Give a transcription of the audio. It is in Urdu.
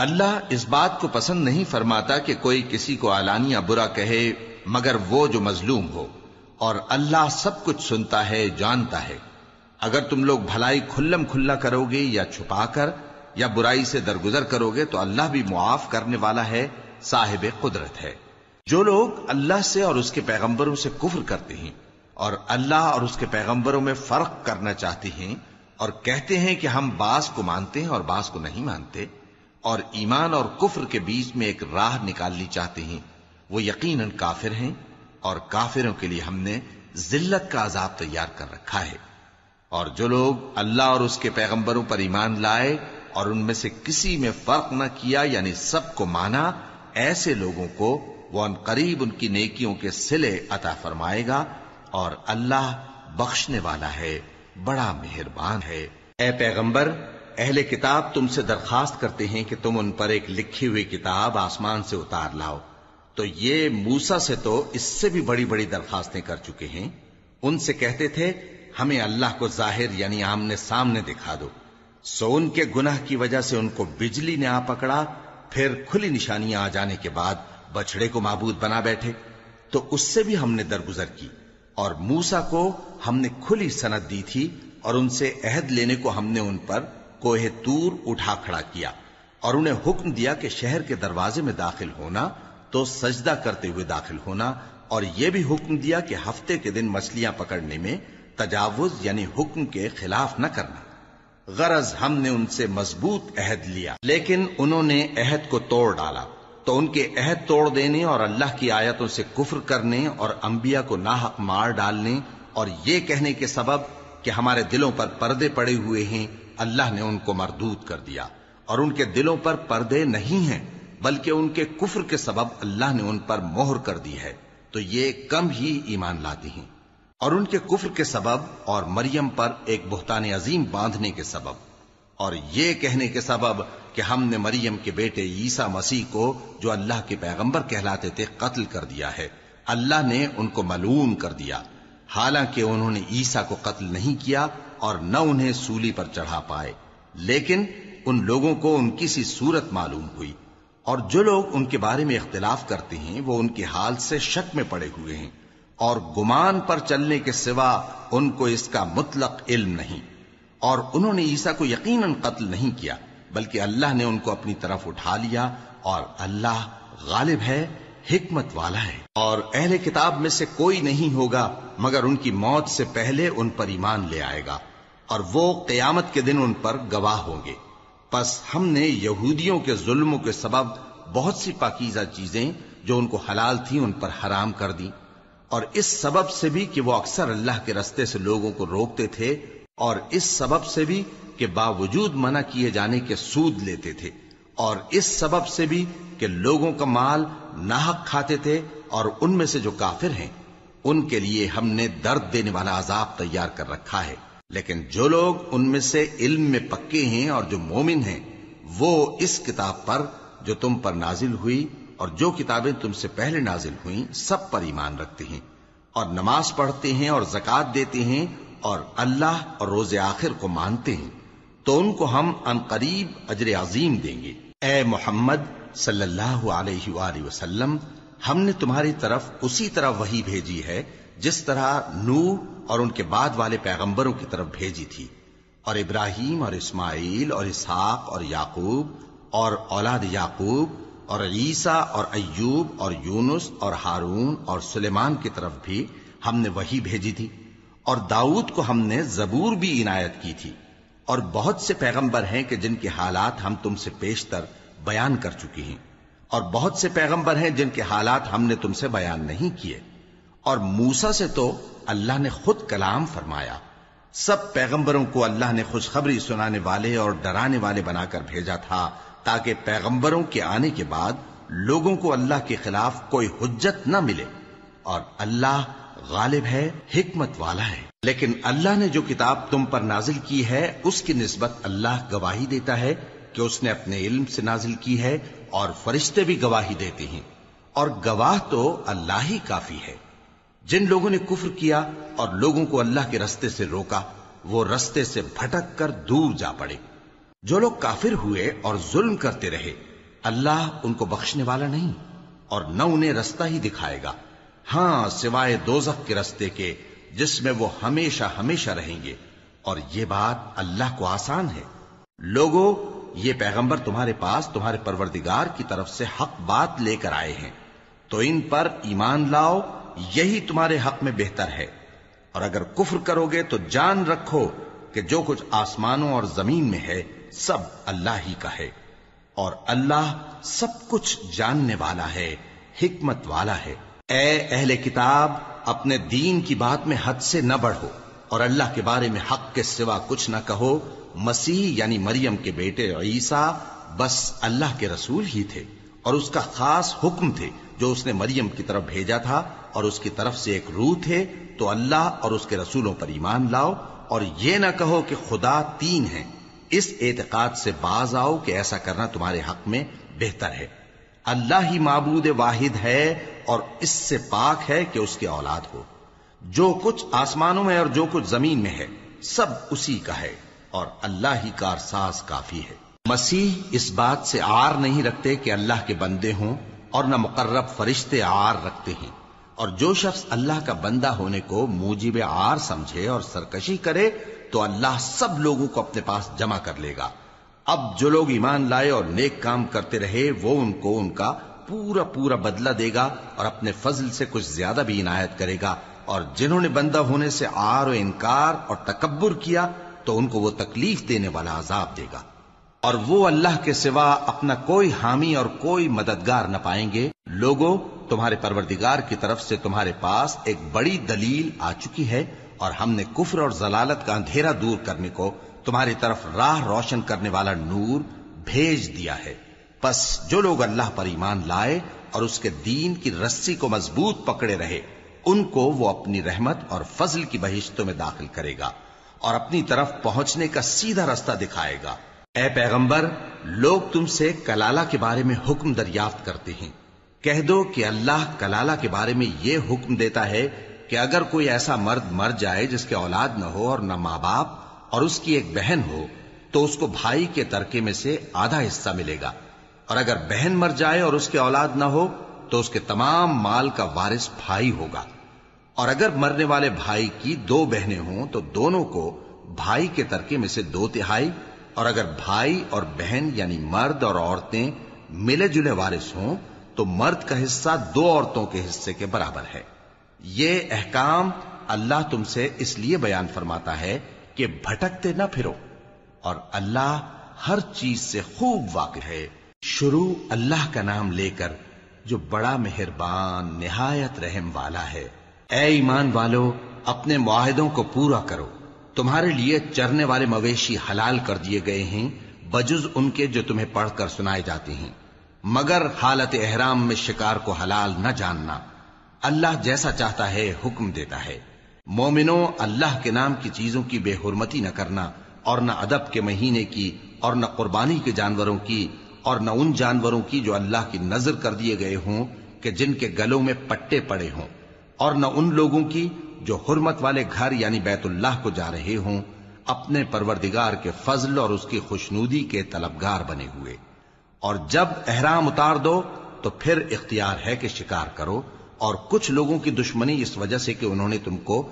اللہ اس بات کو پسند نہیں فرماتا کہ کوئی کسی کو علانیہ برا کہے مگر وہ جو مظلوم ہو، اور اللہ سب کچھ سنتا ہے، جانتا ہے۔ اگر تم لوگ بھلائی کھلم کھلا کرو گے یا چھپا کر یا برائی سے درگزر کرو گے تو اللہ بھی معاف کرنے والا ہے، صاحب قدرت ہے۔ جو لوگ اللہ سے اور اس کے پیغمبروں سے کفر کرتے ہیں اور اللہ اور اس کے پیغمبروں میں فرق کرنا چاہتے ہیں اور کہتے ہیں کہ ہم بعض کو مانتے ہیں اور بعض کو نہیں مانتے، اور ایمان اور کفر کے بیچ میں ایک راہ نکالنی چاہتے ہیں، وہ یقیناً کافر ہیں، اور کافروں کے لیے ہم نے ذلت کا عذاب تیار کر رکھا ہے۔ اور جو لوگ اللہ اور اس کے پیغمبروں پر ایمان لائے اور ان میں سے کسی میں فرق نہ کیا، یعنی سب کو مانا، ایسے لوگوں کو وہ ان قریب ان کی نیکیوں کے صلے عطا فرمائے گا، اور اللہ بخشنے والا ہے، بڑا مہربان ہے۔ اے پیغمبر، اہل کتاب تم سے درخواست کرتے ہیں کہ تم ان پر ایک لکھی ہوئی کتاب آسمان سے اتار لاؤ، تو یہ موسیٰ سے تو اس سے بھی بڑی بڑی درخواستیں کر چکے ہیں۔ ان سے کہتے تھے ہمیں اللہ کو ظاہر یعنی آمنے سامنے دکھا دو، سو ان کے گناہ کی وجہ سے ان کو بجلی نے آ پکڑا، پھر کھلی نشانیاں آ جانے کے بعد بچڑے کو معبود بنا بیٹھے، تو اس سے بھی ہم نے درگزر کی۔ اور موسیٰ کو ہم نے کھلی سند دی تھی، اور ان سے عہد لینے کو ہم نے ان پر کوہ طور اٹھا کھڑا کیا، اور انہیں حکم دیا کہ شہر کے دروازے میں داخل ہونا تو سجدہ کرتے ہوئے داخل ہونا، اور یہ بھی حکم دیا کہ ہفتے کے دن مچھلیاں پکڑنے میں تجاوز یعنی حکم کے خلاف نہ کرنا۔ غرض ہم نے ان سے مضبوط عہد لیا، لیکن انہوں نے عہد کو توڑ ڈالا، تو ان کے عہد توڑ دینے اور اللہ کی آیتوں سے کفر کرنے اور انبیاء کو ناحق مار ڈالنے اور یہ کہنے کے سبب کہ ہمارے دلوں پر پردے پڑے ہوئے ہیں، اللہ نے ان کو مردود کر دیا۔ اور ان کے دلوں پر پردے نہیں ہیں، بلکہ ان کے کفر کے سبب اللہ نے ان پر مہر کر دی ہے، تو یہ کم ہی ایمان لاتے ہیں۔ اور ان کے کفر کے سبب اور مریم پر ایک بہتان عظیم باندھنے کے سبب اور یہ کہنے کے سبب کہ ہم نے مریم کے بیٹے عیسیٰ مسیح کو جو اللہ کے پیغمبر کہلاتے تھے قتل کر دیا ہے، اللہ نے ان کو ملعون کر دیا، حالانکہ انہوں نے عیسیٰ کو قتل نہیں کیا اور نہ انہیں سولی پر چڑھا پائے، لیکن ان لوگوں کو ان کی سی صورت معلوم ہوئی۔ اور جو لوگ ان کے بارے میں اختلاف کرتے ہیں وہ ان کے حال سے شک میں پڑے ہوئے ہیں، اور گمان پر چلنے کے سوا ان کو اس کا مطلق علم نہیں۔ اور انہوں نے عیسیٰ کو یقیناً قتل نہیں کیا، بلکہ اللہ نے ان کو اپنی طرف اٹھا لیا، اور اللہ غالب ہے، حکمت والا ہے۔ اور اہل کتاب میں سے کوئی نہیں ہوگا مگر ان کی موت سے پہلے ان پر ایمان لے آئے گا، اور وہ قیامت کے دن ان پر گواہ ہوں گے۔ پس ہم نے یہودیوں کے ظلموں کے سبب بہت سی پاکیزہ چیزیں جو ان کو حلال تھیں ان پر حرام کر دی، اور اس سبب سے بھی کہ وہ اکثر اللہ کے رستے سے لوگوں کو روکتے تھے، اور اس سبب سے بھی کہ باوجود منع کیے جانے کے سود لیتے تھے، اور اس سبب سے بھی کہ لوگوں کا مال ناحق کھاتے تھے۔ اور ان میں سے جو کافر ہیں ان کے لیے ہم نے درد دینے والا عذاب تیار کر رکھا ہے، لیکن جو لوگ ان میں سے علم میں پکے ہیں اور جو مومن ہیں وہ اس کتاب پر جو تم پر نازل ہوئی اور جو کتابیں تم سے پہلے نازل ہوئیں سب پر ایمان رکھتے ہیں، اور نماز پڑھتے ہیں اور زکوٰۃ دیتے ہیں اور اللہ اور روز آخر کو مانتے ہیں، تو ان کو ہم عنقریب اجر عظیم دیں گے۔ اے محمد صلی اللہ علیہ وآلہ وسلم، ہم نے تمہاری طرف اسی طرح وحی بھیجی ہے جس طرح نوح اور ان کے بعد والے پیغمبروں کی طرف بھیجی تھی، اور ابراہیم اور اسماعیل اور اسحاق اور یعقوب اور اولاد یعقوب اور عیسیٰ اور ایوب اور یونس اور ہارون اور سلیمان کی طرف بھی ہم نے وحی بھیجی تھی، اور داؤد کو ہم نے زبور بھی عنایت کی تھی۔ اور بہت سے پیغمبر ہیں کہ جن کے حالات ہم تم سے پیشتر بیان کر چکے ہیں، اور بہت سے پیغمبر ہیں جن کے حالات ہم نے تم سے بیان نہیں کیے۔ اور موسیٰ سے تو اللہ نے خود کلام فرمایا۔ سب پیغمبروں کو اللہ نے خوشخبری سنانے والے اور ڈرانے والے بنا کر بھیجا تھا، تاکہ پیغمبروں کے آنے کے بعد لوگوں کو اللہ کے خلاف کوئی حجت نہ ملے، اور اللہ غالب ہے، حکمت والا ہے۔ لیکن اللہ نے جو کتاب تم پر نازل کی ہے اس کی نسبت اللہ گواہی دیتا ہے کہ اس نے اپنے علم سے نازل کی ہے، اور فرشتے بھی گواہی دیتے ہیں، اور گواہ تو اللہ ہی کافی ہے۔ جن لوگوں نے کفر کیا اور لوگوں کو اللہ کے رستے سے روکا وہ رستے سے بھٹک کر دور جا پڑے۔ جو لوگ کافر ہوئے اور ظلم کرتے رہے اللہ ان کو بخشنے والا نہیں اور نہ انہیں رستہ ہی دکھائے گا، ہاں سوائے دوزخ کے رستے کے جس میں وہ ہمیشہ ہمیشہ رہیں گے، اور یہ بات اللہ کو آسان ہے۔ لوگو، یہ پیغمبر تمہارے پاس تمہارے پروردگار کی طرف سے حق بات لے کر آئے ہیں، تو ان پر ایمان لاؤ، یہی تمہارے حق میں بہتر ہے، اور اگر کفر کرو گے تو جان رکھو کہ جو کچھ آسمانوں اور زمین میں ہے سب اللہ ہی کا ہے، اور اللہ سب کچھ جاننے والا ہے، حکمت والا ہے۔ اے اہل کتاب، اپنے دین کی بات میں حد سے نہ بڑھو، اور اللہ کے بارے میں حق کے سوا کچھ نہ کہو۔ مسیح یعنی مریم کے بیٹے عیسیٰ بس اللہ کے رسول ہی تھے، اور اس کا خاص حکم تھے جو اس نے مریم کی طرف بھیجا تھا، اور اس کی طرف سے ایک روح تھے، تو اللہ اور اس کے رسولوں پر ایمان لاؤ، اور یہ نہ کہو کہ خدا تین ہیں۔ اس اعتقاد سے باز آؤ کہ ایسا کرنا تمہارے حق میں بہتر ہے۔ اللہ ہی معبود واحد ہے، اور اس سے پاک ہے کہ اس کی اولاد ہو۔ جو کچھ آسمانوں میں اور جو کچھ زمین میں ہے سب اسی کا ہے، اور اللہ ہی کارساز کافی ہے۔ مسیح اس بات سے عار نہیں رکھتے کہ اللہ کے بندے ہوں، اور نہ مقرب فرشتے عار رکھتے ہیں، اور جو شخص اللہ کا بندہ ہونے کو موجب عار سمجھے اور سرکشی کرے تو اللہ سب لوگوں کو اپنے پاس جمع کر لے گا۔ اب جو لوگ ایمان لائے اور نیک کام کرتے رہے وہ ان کو ان کا پورا پورا بدلہ دے گا، اور اپنے فضل سے کچھ زیادہ بھی عنایت کرے گا، اور جنہوں نے بندہ ہونے سے عار و انکار اور تکبر کیا تو ان کو وہ تکلیف دینے والا عذاب دے گا، اور وہ اللہ کے سوا اپنا کوئی حامی اور کوئی مددگار نہ پائیں گے۔ لوگوں، تمہارے پروردگار کی طرف سے تمہارے پاس ایک بڑی دلیل آ چکی ہے، اور ہم نے کفر اور ضلالت کا اندھیرا دور کرنے کو تمہاری طرف راہ روشن کرنے والا نور بھیج دیا ہے۔ پس جو لوگ اللہ پر ایمان لائے اور اس کے دین کی رسی کو مضبوط پکڑے رہے، ان کو وہ اپنی رحمت اور فضل کی بہشتوں میں داخل کرے گا، اور اپنی طرف پہنچنے کا سیدھا رستہ دکھائے گا۔ اے پیغمبر، لوگ تم سے کلالہ کے بارے میں حکم دریافت کرتے ہیں، کہہ دو کہ اللہ کلالہ کے بارے میں یہ حکم دیتا ہے کہ اگر کوئی ایسا مرد مر جائے جس کے اولاد نہ ہو اور نہ ماں باپ، اور اس کی ایک بہن ہو، تو اس کو بھائی کے ترکے میں سے آدھا حصہ ملے گا، اور اگر بہن مر جائے اور اس کے اولاد نہ ہو تو اس کے تمام مال کا وارث بھائی ہوگا، اور اگر مرنے والے بھائی کی دو بہنیں ہوں تو دونوں کو بھائی کے ترکے میں سے 2/3، اور اگر بھائی اور بہن یعنی مرد اور عورتیں ملے جلے وارث ہوں تو مرد کا حصہ 2 عورتوں کے حصے کے برابر ہے۔ یہ احکام اللہ تم سے اس لیے بیان فرماتا ہے کہ بھٹکتے نہ پھرو، اور اللہ ہر چیز سے خوب واقف ہے۔ شروع اللہ کا نام لے کر جو بڑا مہربان نہایت رحم والا ہے۔ اے ایمان والو، اپنے معاہدوں کو پورا کرو۔ تمہارے لیے چرنے والے مویشی حلال کر دیے گئے ہیں بجز ان کے جو تمہیں پڑھ کر سنائے جاتے ہیں، مگر حالت احرام میں شکار کو حلال نہ جاننا۔ اللہ جیسا چاہتا ہے حکم دیتا ہے۔ مومنوں، اللہ کے نام کی چیزوں کی بے حرمتی نہ کرنا، اور نہ ادب کے مہینے کی، اور نہ قربانی کے جانوروں کی، اور نہ ان جانوروں کی جو اللہ کی نذر کر دیے گئے ہوں کہ جن کے گلوں میں پٹے پڑے ہوں، اور نہ ان لوگوں کی جو حرمت والے گھر یعنی بیت اللہ کو جا رہے ہوں، اپنے پروردگار کے فضل اور اس کی خوشنودی کے طلبگار بنے ہوئے۔ اور جب احرام اتار دو تو پھر اختیار ہے کہ شکار کرو، اور کچھ لوگوں کی دشمنی اس وجہ سے کہ انہوں نے تم کو